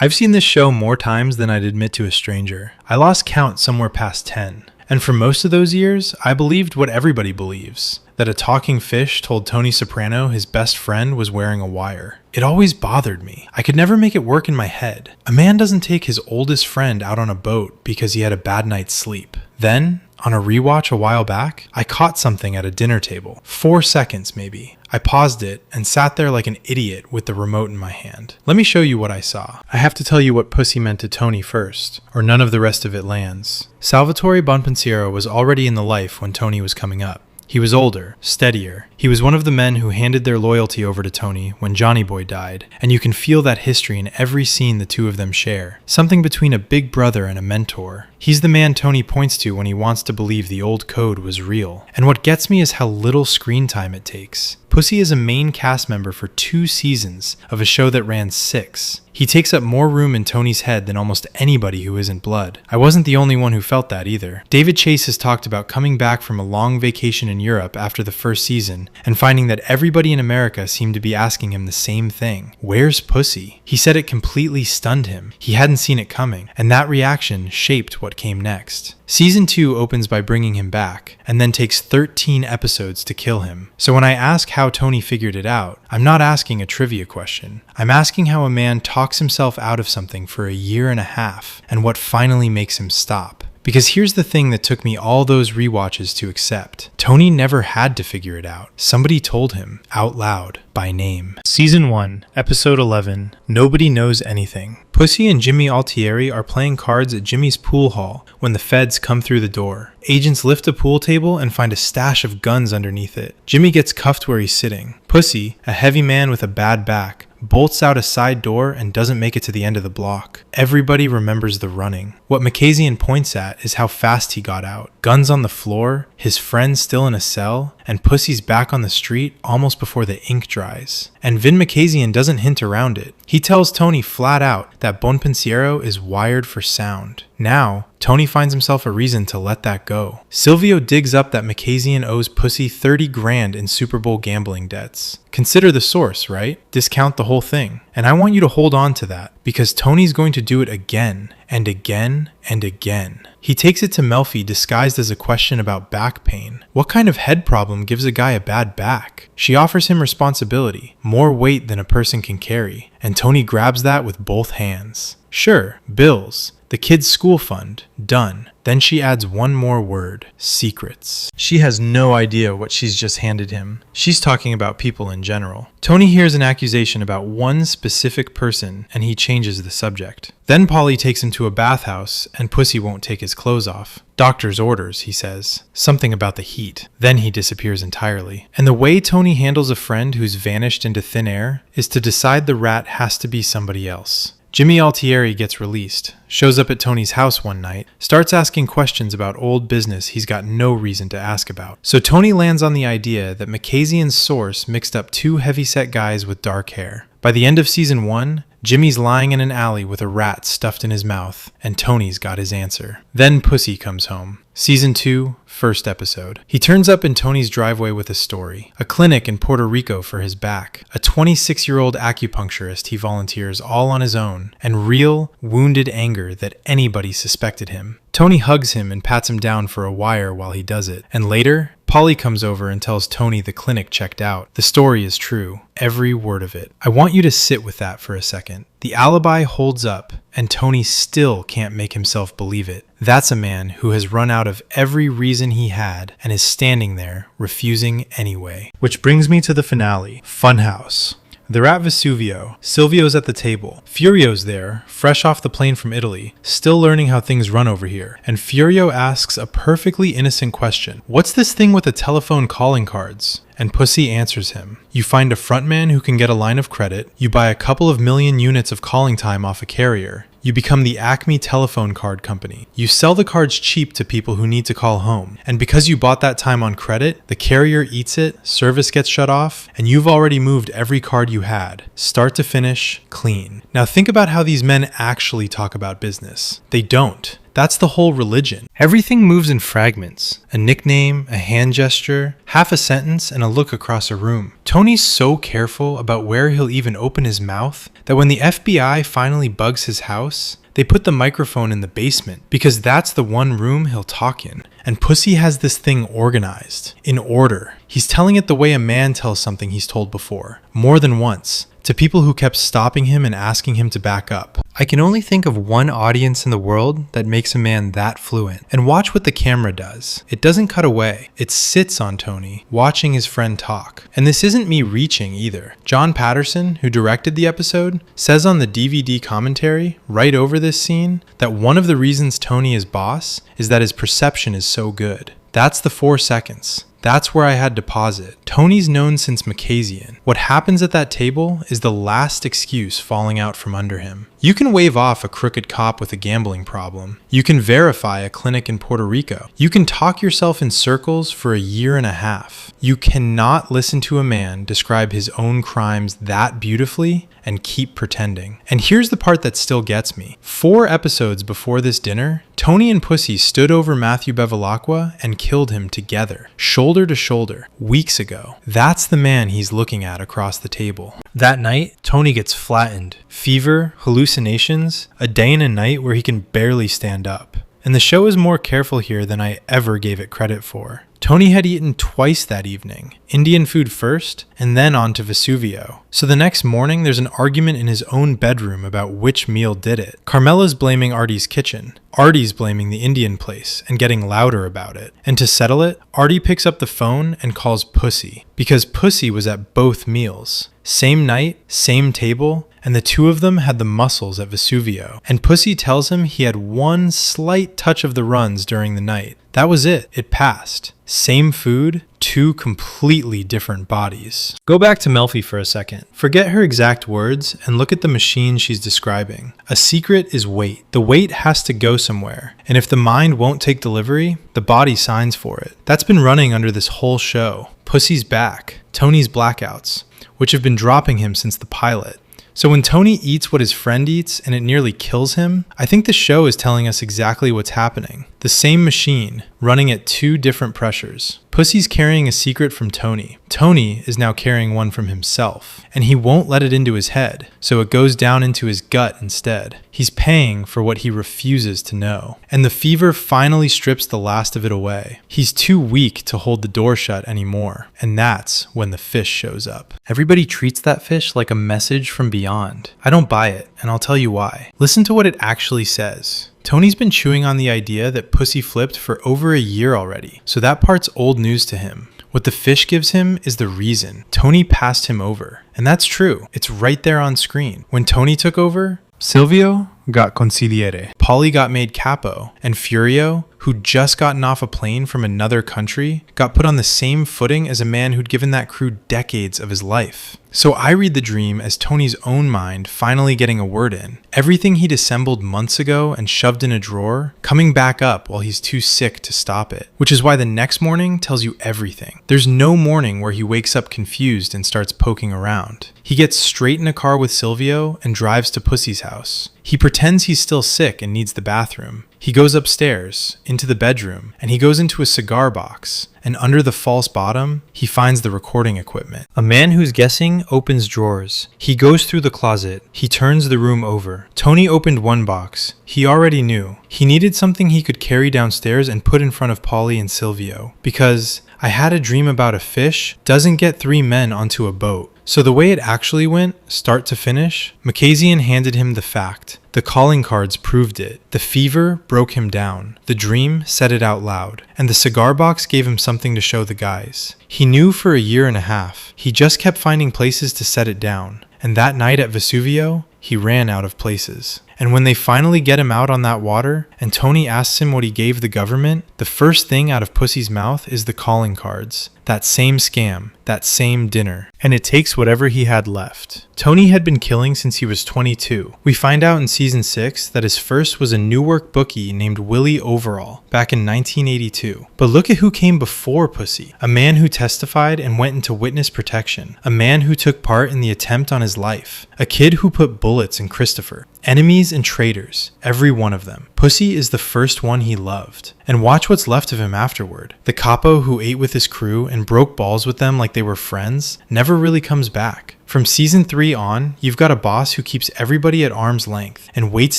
I've seen this show more times than I'd admit to a stranger. I lost count somewhere past 10. And for most of those years, I believed what everybody believes, that a talking fish told Tony Soprano his best friend was wearing a wire. It always bothered me. I could never make it work in my head. A man doesn't take his oldest friend out on a boat because he had a bad night's sleep. Then, on a rewatch a while back, I caught something at a dinner table. 4 seconds maybe. I paused it and sat there like an idiot with the remote in my hand. Let me show you what I saw. I have to tell you what pussy meant to Tony first, or none of the rest of it lands. Salvatore Bonpensiero was already in the life when Tony was coming up. He was older, steadier. He was one of the men who handed their loyalty over to Tony when Johnny Boy died, and you can feel that history in every scene the two of them share. Something between a big brother and a mentor. He's the man Tony points to when he wants to believe the old code was real. And what gets me is how little screen time it takes. Pussy is a main cast member for 2 seasons of a show that ran 6. He takes up more room in Tony's head than almost anybody who isn't blood. I wasn't the only one who felt that either. David Chase has talked about coming back from a long vacation in Europe after the first season and finding that everybody in America seemed to be asking him the same thing. Where's Pussy? He said it completely stunned him. He hadn't seen it coming, and that reaction shaped what came next. Season 2 opens by bringing him back, and then takes 13 episodes to kill him. So when I ask how Tony figured it out, I'm not asking a trivia question. I'm asking how a man talks himself out of something for a year and a half, and what finally makes him stop. Because here's the thing that took me all those rewatches to accept. Tony never had to figure it out. Somebody told him, out loud, by name. Season 1, Episode 11, Nobody Knows Anything. Pussy and Jimmy Altieri are playing cards at Jimmy's pool hall when the feds come through the door. Agents lift a pool table and find a stash of guns underneath it. Jimmy gets cuffed where he's sitting. Pussy, a heavy man with a bad back, bolts out a side door and doesn't make it to the end of the block. Everybody remembers the running. What Makazian points at is how fast he got out. Guns on the floor, his friend still in a cell, and Pussy's back on the street almost before the ink dries. And Vin Makazian doesn't hint around it. He tells Tony flat out that Bonpensiero is wired for sound. Now, Tony finds himself a reason to let that go. Silvio digs up that Makazian owes Pussy 30 grand in Super Bowl gambling debts. Consider the source, right? Discount the whole thing. And I want you to hold on to that, because Tony's going to do it again, and again, and again. He takes it to Melfi disguised as a question about back pain. What kind of head problem gives a guy a bad back? She offers him responsibility, more weight than a person can carry, and Tony grabs that with both hands. Sure, bills, the kid's school fund, done. Then she adds one more word, secrets. She has no idea what she's just handed him. She's talking about people in general. Tony hears an accusation about one specific person and he changes the subject. Then Polly takes him to a bathhouse and Pussy won't take his clothes off. Doctor's orders, he says. Something about the heat. Then he disappears entirely. And the way Tony handles a friend who's vanished into thin air is to decide the rat has to be somebody else. Jimmy Altieri gets released, shows up at Tony's house one night, starts asking questions about old business he's got no reason to ask about. So Tony lands on the idea that Makazian's source mixed up 2 heavyset guys with dark hair. By the end of season 1, Jimmy's lying in an alley with a rat stuffed in his mouth, and Tony's got his answer. Then Pussy comes home. Season 2, first episode. He turns up in Tony's driveway with a story. A clinic in Puerto Rico for his back. A 26-year-old acupuncturist he volunteers all on his own. And real, wounded anger that anybody suspected him. Tony hugs him and pats him down for a wire while he does it. And later, Polly comes over and tells Tony the clinic checked out. The story is true. Every word of it. I want you to sit with that for a second. The alibi holds up, and Tony still can't make himself believe it. That's a man who has run out of every reason he had and is standing there, refusing anyway. Which brings me to the finale, Funhouse. They're at Vesuvio. Silvio's at the table. Furio's there, fresh off the plane from Italy, still learning how things run over here. And Furio asks a perfectly innocent question. What's this thing with the telephone calling cards? And Pussy answers him. You find a frontman who can get a line of credit, you buy a couple of million units of calling time off a carrier, you become the Acme telephone card company. You sell the cards cheap to people who need to call home. And because you bought that time on credit, the carrier eats it, service gets shut off, and you've already moved every card you had, start to finish, clean. Now think about how these men actually talk about business. They don't. That's the whole religion. Everything moves in fragments. A nickname, a hand gesture, half a sentence, and a look across a room. Tony's so careful about where he'll even open his mouth that when the FBI finally bugs his house, they put the microphone in the basement because that's the one room he'll talk in. And Pussy has this thing organized, in order. He's telling it the way a man tells something he's told before, more than once, to people who kept stopping him and asking him to back up. I can only think of one audience in the world that makes a man that fluent. And watch what the camera does. It doesn't cut away. It sits on Tony, watching his friend talk. And this isn't me reaching either. John Patterson, who directed the episode, says on the DVD commentary, right over this scene, that one of the reasons Tony is boss is that his perception is so good. That's the 4 seconds. That's where I had to pause it. Tony's known since Macasian. What happens at that table is the last excuse falling out from under him. You can wave off a crooked cop with a gambling problem. You can verify a clinic in Puerto Rico. You can talk yourself in circles for a year and a half. You cannot listen to a man describe his own crimes that beautifully and keep pretending. And here's the part that still gets me. 4 episodes before this dinner, Tony and Pussy stood over Matthew Bevilacqua and killed him together, shoulder to shoulder, weeks ago. That's the man he's looking at across the table. That night, Tony gets flattened. Fever, hallucinations, a day and a night where he can barely stand up. And the show is more careful here than I ever gave it credit for. Tony had eaten twice that evening, Indian food first, and then on to Vesuvio. So the next morning, there's an argument in his own bedroom about which meal did it. Carmela's blaming Artie's kitchen. Artie's blaming the Indian place and getting louder about it. And to settle it, Artie picks up the phone and calls Pussy, because Pussy was at both meals. Same night, same table, and the two of them had the muscles at Vesuvio. And Pussy tells him he had one slight touch of the runs during the night. That was it. It passed. Same food, 2 completely different bodies. Go back to Melfi for a second. Forget her exact words and look at the machine she's describing. A secret is weight. The weight has to go somewhere. And if the mind won't take delivery, the body signs for it. That's been running under this whole show. Pussy's back. Tony's blackouts, which have been dropping him since the pilot. So when Tony eats what his friend eats and it nearly kills him, I think the show is telling us exactly what's happening. The same machine, running at 2 different pressures. Pussy's carrying a secret from Tony. Tony is now carrying one from himself, and he won't let it into his head, so it goes down into his gut instead. He's paying for what he refuses to know, and the fever finally strips the last of it away. He's too weak to hold the door shut anymore, and that's when the fish shows up. Everybody treats that fish like a message from beyond. I don't buy it, and I'll tell you why. Listen to what it actually says. Tony's been chewing on the idea that Pussy flipped for over a year already, so that part's old news to him. What the fish gives him is the reason. Tony passed him over. And that's true. It's right there on screen. When Tony took over, Silvio got consigliere, Paulie got made capo, and Furio, who'd just gotten off a plane from another country, got put on the same footing as a man who'd given that crew decades of his life. So I read the dream as Tony's own mind finally getting a word in. Everything he'd assembled months ago and shoved in a drawer, coming back up while he's too sick to stop it. Which is why the next morning tells you everything. There's no morning where he wakes up confused and starts poking around. He gets straight in a car with Silvio and drives to Pussy's house. He pretends he's still sick and needs the bathroom. He goes upstairs, into the bedroom, and he goes into a cigar box, and under the false bottom, he finds the recording equipment. A man who's guessing opens drawers. He goes through the closet. He turns the room over. Tony opened one box. He already knew. He needed something he could carry downstairs and put in front of Paulie and Silvio, because I had a dream about a fish doesn't get 3 men onto a boat. So the way it actually went, start to finish, Macasian handed him the fact. The calling cards proved it. The fever broke him down. The dream said it out loud. And the cigar box gave him something to show the guys. He knew for a year and a half. He just kept finding places to set it down. And that night at Vesuvio, he ran out of places. And when they finally get him out on that water, and Tony asks him what he gave the government, the first thing out of Pussy's mouth is the calling cards. That same scam, that same dinner. And it takes whatever he had left. Tony had been killing since he was 22. We find out in season 6 that his first was a Newark bookie named Willie Overall back in 1982. But look at who came before Pussy. A man who testified and went into witness protection. A man who took part in the attempt on his life. A kid who put bullets in Christopher. Enemies and traitors, every one of them. Pussy is the first one he loved. And watch what's left of him afterward. The capo who ate with his crew and broke balls with them like they were friends never really comes back. From season 3 on, you've got a boss who keeps everybody at arm's length and waits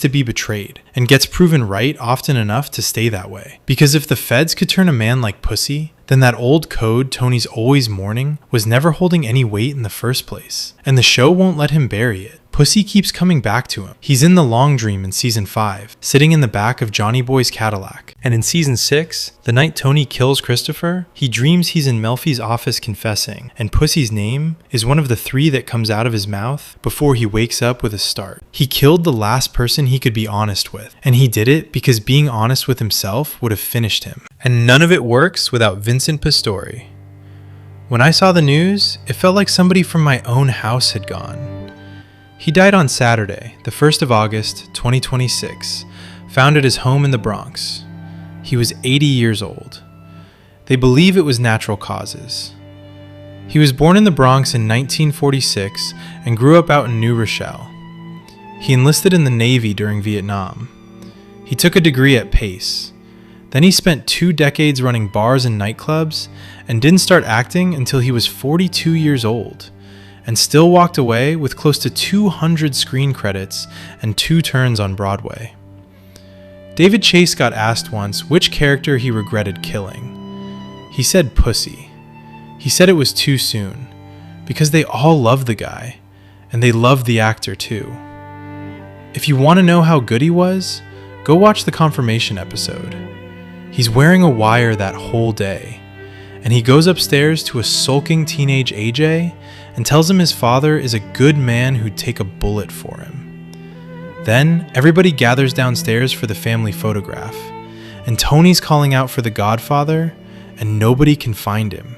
to be betrayed, and gets proven right often enough to stay that way. Because if the feds could turn a man like Pussy, then that old code Tony's always mourning was never holding any weight in the first place. And the show won't let him bury it. Pussy keeps coming back to him. He's in the long dream in season 5, sitting in the back of Johnny Boy's Cadillac. And in season 6, the night Tony kills Christopher, he dreams he's in Melfi's office confessing, and Pussy's name is one of the 3 that comes out of his mouth before he wakes up with a start. He killed the last person he could be honest with, and he did it because being honest with himself would have finished him. And none of it works without Vincent Pastore. When I saw the news, it felt like somebody from my own house had gone. He died on Saturday, the 1st of August, 2026, found at his home in the Bronx. He was 80 years old. They believe it was natural causes. He was born in the Bronx in 1946 and grew up out in New Rochelle. He enlisted in the Navy during Vietnam. He took a degree at Pace. Then he spent 2 decades running bars and nightclubs and didn't start acting until he was 42 years old, and still walked away with close to 200 screen credits and 2 turns on Broadway. David Chase got asked once which character he regretted killing. He said Pussy. He said it was too soon, because they all loved the guy, and they loved the actor too. If you want to know how good he was, go watch the confirmation episode. He's wearing a wire that whole day, and he goes upstairs to a sulking teenage AJ and tells him his father is a good man who'd take a bullet for him. Then everybody gathers downstairs for the family photograph, and Tony's calling out for the Godfather, and nobody can find him.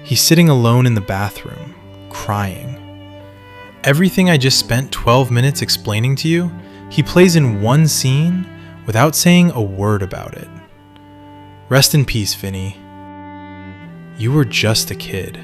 He's sitting alone in the bathroom, crying. Everything I just spent 12 minutes explaining to you, he plays in one scene without saying a word about it. Rest in peace, Vinny. You were just a kid.